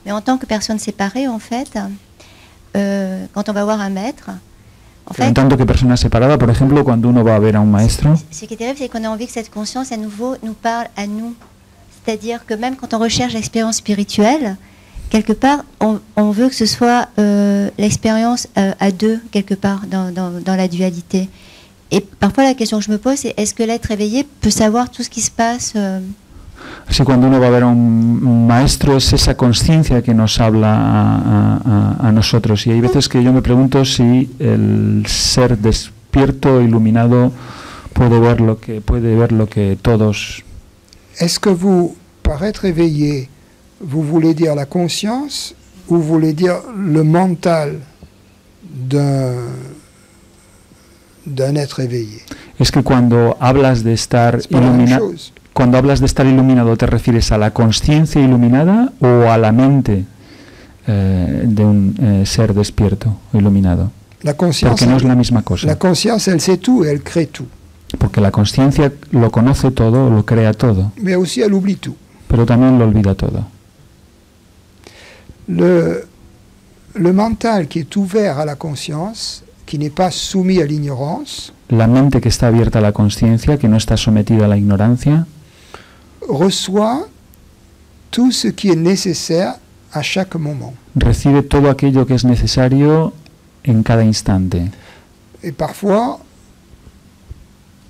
Mais en tant que personne séparée, en fait, quand on va voir un maître, en fait, En tanto que persona separada, por ejemplo, cuando uno va a ver a un maestro, ce qui est terrible, c'est qu'on a envie que cette conscience à nouveau nous parle à nous. C'est-à-dire que même quand on recherche l'expérience spirituelle, quelque part, on veut que ce soit l'expérience à deux, quelque part, dans la dualité. Et parfois, la question que je me pose, c'est est-ce que l'être éveillé peut savoir tout ce qui se passe así cuando uno va a ver a un maestro, es esa conciencia que nos habla a nosotros. Y hay veces que yo me pregunto si el ser despierto, iluminado, puede ver lo que todos. Est-ce que vous, par être éveillé, vous voulez dire la conscience ou vous voulez dire le mental d'un être éveillé? Es que cuando hablas de estar iluminado, cuando hablas de estar iluminado, ¿te refieres a la conciencia iluminada o a la mente de un ser despierto o iluminado? La conscience, porque no es la misma cosa. La conscience, elle sait tout et elle crée tout. Porque la conciencia lo conoce todo, lo crea todo. Mais aussi elle oublie tout. Pero también lo olvida todo. Le mental qui est ouvert à la conscience, qui n'est pas soumis à l'ignorance, la mente que está abierta a la conciencia, que no está sometida a la ignorancia, reçoit tout ce qui est nécessaire à chaque moment. Recibe todo aquello que es necesario en cada instante. Et parfois,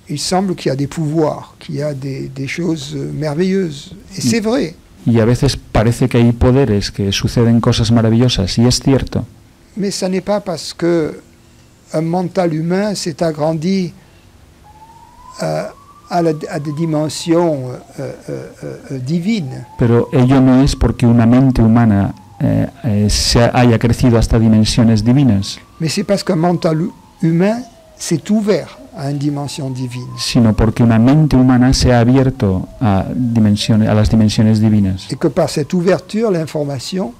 il semble qu'il y a des pouvoirs, qu'il y a des choses merveilleuses. Et c'est vrai. Y a veces parece que hay poderes, que suceden cosas maravillosas, y es cierto. Mais ça n'est pas parce que un mental humain s'est agrandi à des dimensions divines. Pero ello no es porque una mente humana se haya crecido hasta dimensiones divinas. Mais c'est parce qu'un mental humain s'est ouvert à une dimension divine. Sino porque una mente humana se ha abierto a las dimensiones divinas. Et que par cette ouverture, l'information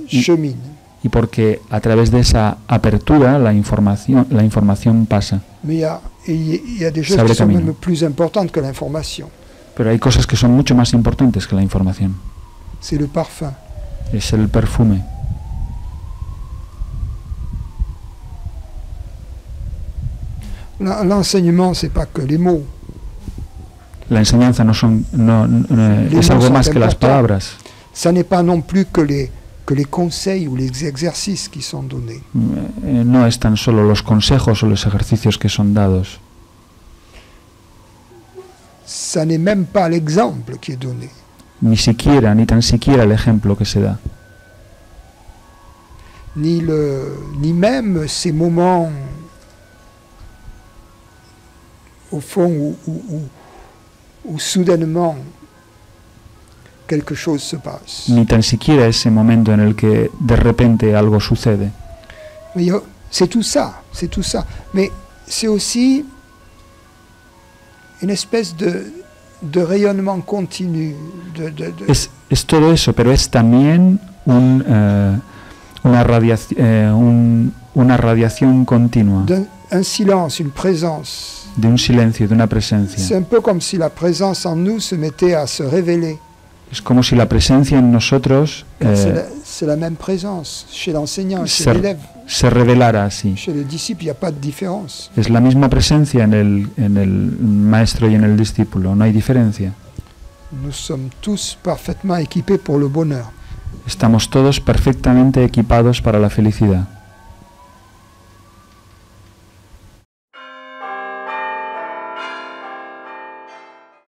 chemine. Y porque a través de esa apertura la información pasa. Mais il y a des choses qui sont même plus importantes que l'information. Pero hay cosas que son mucho más importantes que la información. C'est le parfum. Es el perfume. L'enseignement, c'est pas que les mots. La enseñanza es algo más que las palabras. Ça n'est pas non plus que les conseils ou les exercices qui sont donnés. No es tan solo los consejos o los ejercicios que son dados. Ça n'est même pas l'exemple qui est donné. Ni tan siquiera el ejemplo que se da. Ni même ces moments au fond où soudainement quelque chose se passe. Ni tan siquiera ese momento en el que de repente algo sucede. C'est tout ça. Mais c'est aussi une espèce de rayonnement continu. Es todo eso, pero es también una radiación continua. Un silence, une présence. De un silencio, de una presencia. C'est un peu comme si la présence en nous se mettait à se révéler. Es como si la presencia en nosotros c'est la même présence chez l'enseignant, chez l'élève. Se revelara así. Chez le disciple, il n'y a pas de différence. Es la misma presencia en el maestro y en el discípulo, no hay diferencia. Nous sommes tous parfaitement équipés pour le bonheur. Estamos todos perfectamente equipados para la felicidad.